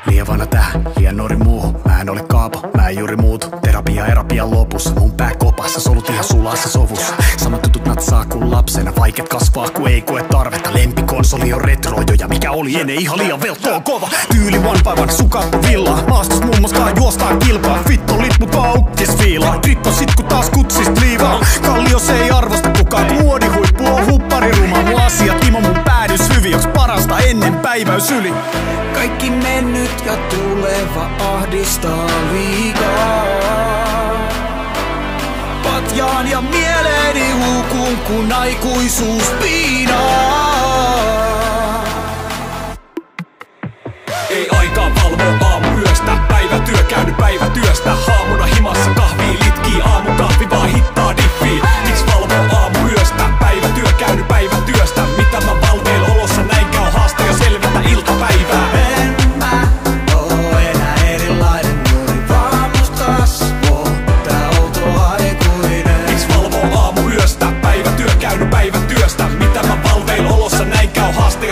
Liian vanha tähän, liian nuori muuhun. Mä en ole kaapo, mä en juuri muutu. Terapian lopussa, mun pää kopassa, solut ihan sulassa sovussa. Samat tutut natsaa kuin lapsena, vaiket kasvaa kun ei koe tarvetta. Lempikonsoli on retrojo ja mikä oli ennen ihan liian veltoon kova. Tyyli one by one, sukattu villaa. Maastos mummoskaan juostaan kilpaa. Fittolit mut paukkis fiilaa. Trippo sit kun taas kutsist liivaa. Kallios ei arvosta kukaan, muodihuippu on huppariruma. Mun asiat imo mun päädys hyvin, joks parasta ennen päiväys yli. Kaikki mennyt ja tuleva ahdistaa liikaa. Patjaan ja mieleeni hukun, kun aikuisuus piinaa. Ei aikaa valvoa aamuyöstä, päivätyö käynyt päivätyöstä. Haamuna himassa kahvii litkii, aamukahvi vaan hittaa diffii. Miks valvoo aamuyöstä, päivätyö käynyt päivätyöstä. Mitä mä valveil olossa, näin käy haaste jo selvitä iltapäivää.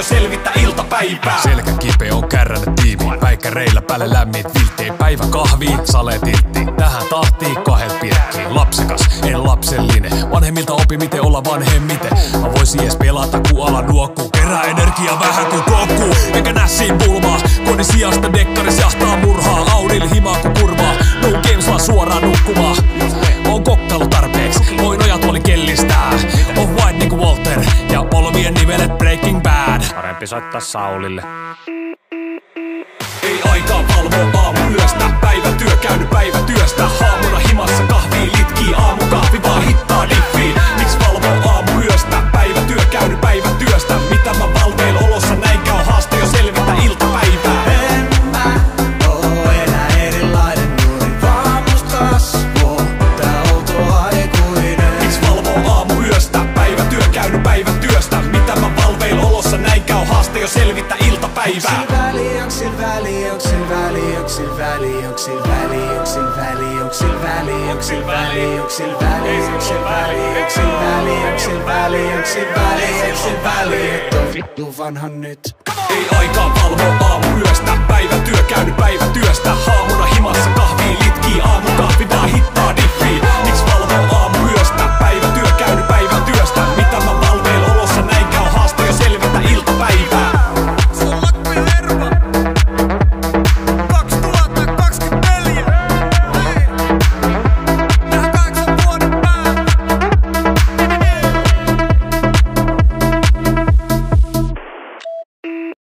Selvittää iltapäivää. Selkä kipeä on kärränyt tiimi. Päikkäreillä päälle lämmit vilttei. Päivä kahvii, saletiltti. Tähän tahtiin kahdet pirkkiin. Lapsekas, en lapsellinen. Vanhemmilta opi miten olla vanhemmiten. Mä voisin edes pelata kun ala nuokkuu. Kerää energiaa vähän kuin kokkuu. Eikä nässiin pulmaa. Kodin sijasta dekkaris jahtaa murhaa. Audil himaa kun kurvaa. No games vaan suoraan nukkumaan. On kokkailu tarpeeks. Voin nojatuoli kellistää. On white niinku Walter. Ja polvien nivelet Breaking Bad. Parempi soittaa Saulille. Ei aikaa valvoa aamuyöstä, päivätyö käynyt päivätyöstä. Haamuna himassa kahvii litkii, aamukahvi vaan hittaa diffii. Miks valvoo aamuyöstä, päivätyö käynyt päivätyöstä. Mitä mä valveil olossa, näin käy haaste jo selvitä iltapäivää. En mä oo enää erilainen nuori, vaan musta kasvoo tää outo aikuinen. Miks valvoo aamuyöstä, päivätyö käynyt päivätyöstä. Mitä mä valveil olossa, näin käy haaste jo selvitä iltapäivää. Vittu vanhan nyt. Ei aikaa valvoa